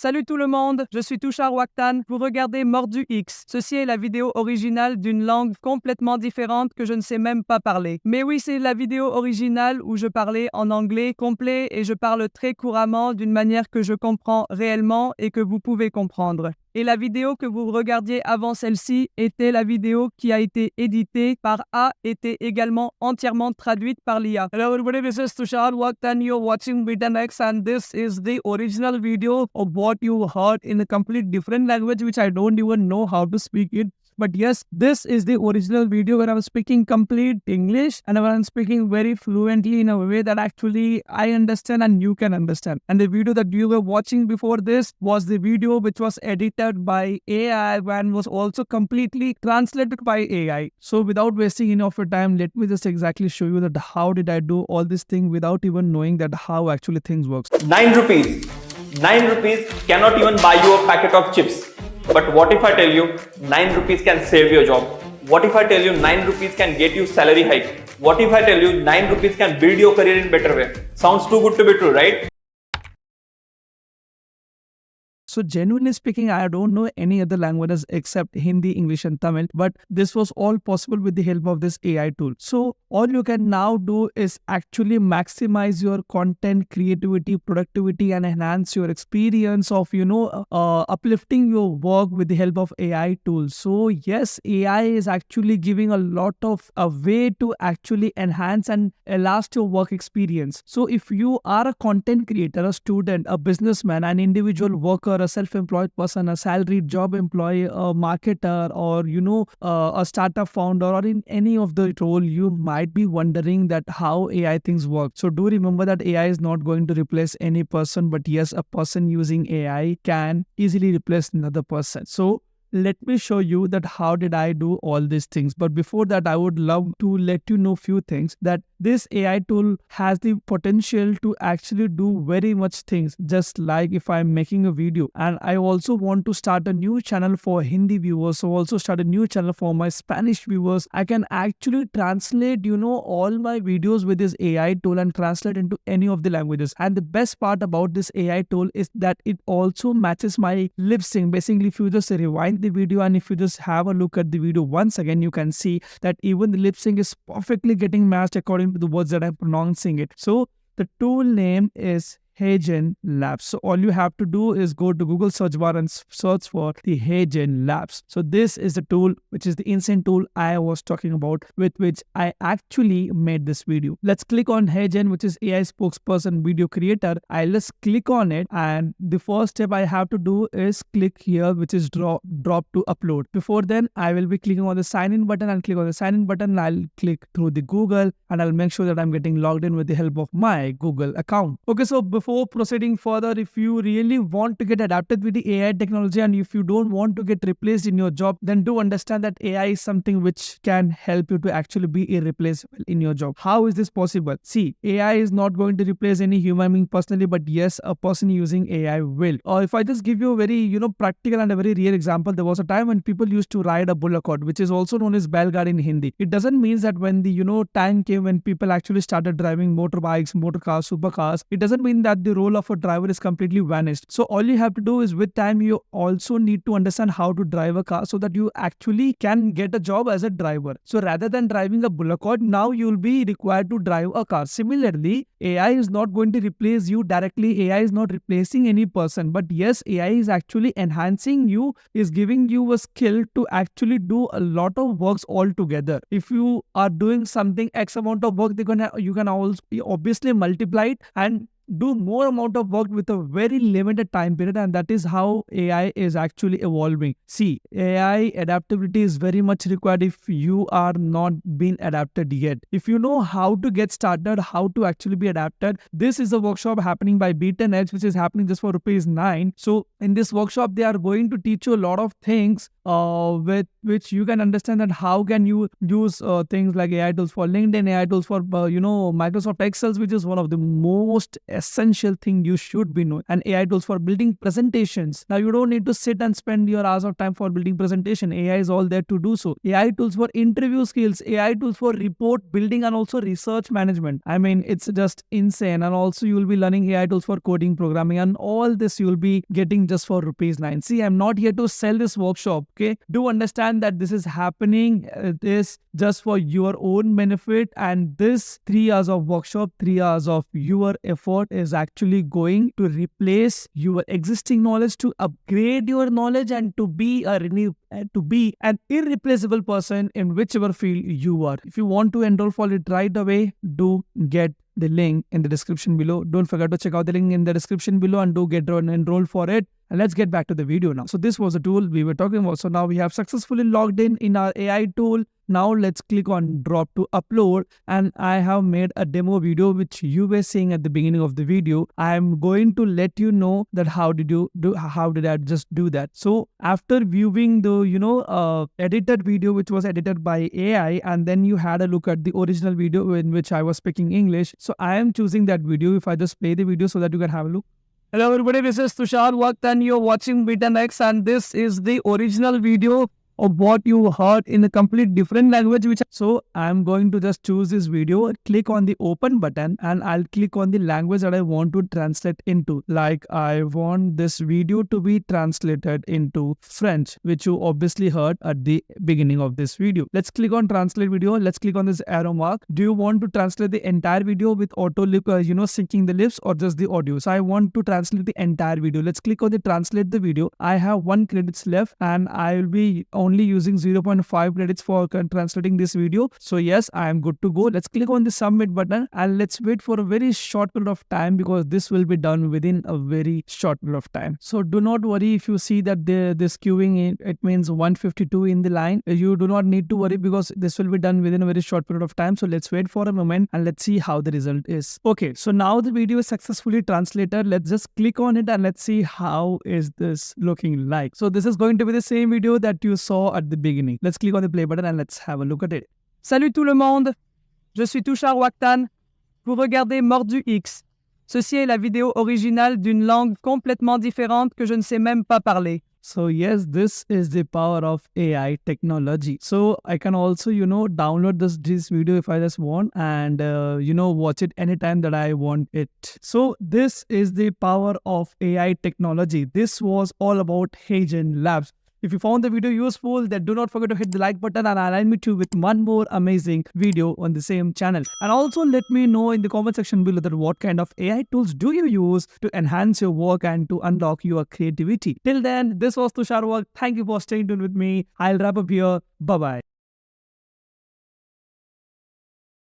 Salut tout le monde, je suis Touchard Waktan, vous regardez Mordu X. Ceci est la vidéo originale d'une langue complètement différente que je ne sais même pas parler. Mais oui, c'est la vidéo originale où je parlais en anglais complet et je parle très couramment d'une manière que je comprends réellement et que vous pouvez comprendre. Et la vidéo que vous regardiez avant celle-ci était la vidéo qui a été éditée par A, était également entièrement traduite par l'IA. Hello everybody, this is Tushar Waktan, you're watching Be10x and this is the original video of what you heard in a complete different language which I don't even know how to speak it. But yes, this is the original video where I was speaking complete English and I was speaking very fluently in a way that actually I understand and you can understand. And the video that you were watching before this was the video which was edited by AI and was also completely translated by AI. So without wasting any of your time, let me just exactly show you that how did I do all this thing without even knowing that how actually things works. 9 rupees. 9 rupees cannot even buy you a packet of chips. But what if I tell you 9 rupees can save your job? What if I tell you 9 rupees can get you salary hike? What if I tell you 9 rupees can build your career in better way? Sounds too good to be true, right? So genuinely speaking, I don't know any other languages except Hindi, English and Tamil, but this was all possible with the help of this AI tool. So all you can now do is actually maximize your content, creativity, productivity and enhance your experience of, uplifting your work with the help of AI tools. So yes, AI is actually giving a lot of a way to actually enhance and elast your work experience. So if you are a content creator, a student, a businessman, an individual worker, a self-employed person, a salaried job employee, a marketer, or a startup founder, or in any of the role, you might be wondering that how AI things work. So do remember that AI is not going to replace any person, but yes, a person using AI can easily replace another person. So let me show you that how did I do all these things. But before that, I would love to let you know few things, that this AI tool has the potential to actually do very much things, just like if I'm making a video. And I also want to start a new channel for Hindi viewers, so also start a new channel for my Spanish viewers. I can actually translate, all my videos with this AI tool and translate into any of the languages. And the best part about this AI tool is that it also matches my lip sync. Basically, if you just rewind the video and if you just have a look at the video once again, you can see that even the lip sync is perfectly getting matched according to the words that I'm pronouncing it. So the tool name is Heygen Labs. So all you have to do is go to Google search bar and search for the Heygen Labs. So this is the tool, which is the insane tool I was talking about, with which I actually made this video. Let's click on Heygen, which is AI spokesperson video creator. I'll just click on it, and the first step I have to do is click here, which is drop to upload. Before then, I will be clicking on the sign in button. I'll click on the sign in button. I'll click through the Google, and I'll make sure that I'm getting logged in with the help of my Google account. Okay, so before proceeding further, if you really want to get adapted with the AI technology and if you don't want to get replaced in your job, then do understand that AI is something which can help you to actually be irreplaceable in your job. How is this possible? See, AI is not going to replace any human being personally, but yes, a person using AI will. Or if I just give you a very, practical and a very real example, there was a time when people used to ride a bullock cart, which is also known as Belgadi in Hindi. It doesn't mean that when the, time came when people actually started driving motorbikes, motor cars, supercars, it doesn't mean that the role of a driver is completely vanished. So all you have to do is with time, you also need to understand how to drive a car so that you actually can get a job as a driver. So rather than driving a bullock cart, now you'll be required to drive a car. Similarly, AI is not going to replace you directly. AI is not replacing any person. But yes, AI is actually enhancing you, is giving you a skill to actually do a lot of works all together. If you are doing something X amount of work, you can also obviously multiply it and do more amount of work with a very limited time period, and that is how AI is actually evolving. See, AI adaptability is very much required if you are not been adapted yet. If you know how to get started, how to actually be adapted, this is a workshop happening by Be10x, which is happening just for ₹9. So in this workshop, they are going to teach you a lot of things with which you can understand that how can you use things like AI tools for LinkedIn, AI tools for Microsoft Excel, which is one of the most essential thing you should be knowing. And AI tools for building presentations. Now you don't need to sit and spend your hours of time for building presentation. AI is all there to do so. AI tools for interview skills, AI tools for report building and also research management. I mean, it's just insane. And also you will be learning AI tools for coding, programming, and all this you will be getting just for ₹9. See, I'm not here to sell this workshop. Okay, do understand that this is happening. This just for your own benefit, and this 3 hours of workshop, 3 hours of your effort is actually going to replace your existing knowledge, to upgrade your knowledge, and to be an irreplaceable person in whichever field you are. If you want to enroll for it right away, do get the link in the description below. Don't forget to check out the link in the description below and do get enrolled for it. And let's get back to the video now. So this was the tool we were talking about. So now we have successfully logged in our AI tool. Now let's click on drop to upload, and I have made a demo video which you were seeing at the beginning of the video. I am going to let you know that how did I just do that. So after viewing the edited video which was edited by AI, and then you had a look at the original video in which I was speaking English. So I am choosing that video. If I just play the video so that you can have a look. Hello everybody, this is Tushar Waqt and you're watching Be10x, and this is the original video of what you heard in a complete different language. So I'm going to just choose this video, click on the open button, and I'll click on the language that I want to translate into. Like I want this video to be translated into French, which you obviously heard at the beginning of this video. Let's click on translate video. Let's click on this arrow mark. Do you want to translate the entire video with auto lip, syncing the lips, or just the audio? So I want to translate the entire video. Let's click on the translate the video. I have 1 credits left, and I will be only using 0.5 credits for translating this video. So yes, I am good to go. Let's click on the submit button, and let's wait for a very short period of time, because this will be done within a very short period of time. So do not worry if you see that this queuing, it means 152 in the line. You do not need to worry, because this will be done within a very short period of time. So let's wait for a moment and let's see how the result is. Okay, so now the video is successfully translated. Let's just click on it and let's see how is this looking like. So this is going to be the same video that you saw at the beginning. Let's click on the play button and let's have a look at it. Salut tout le monde, je suis Tushar Waqt. Vous regardez Mordu X. Ceci est la vidéo originale d'une langue complètement différente que je ne sais même pas parler. So yes, this is the power of AI technology. So I can also, download this video if I just want, and, watch it anytime that I want it. So this is the power of AI technology. This was all about Heygen Labs. If you found the video useful, then do not forget to hit the like button, and I'll meet you with one more amazing video on the same channel. And also let me know in the comment section below that what kind of AI tools do you use to enhance your work and to unlock your creativity. Till then, this was Tushar Waqt. Thank you for staying tuned with me. I'll wrap up here. Bye-bye.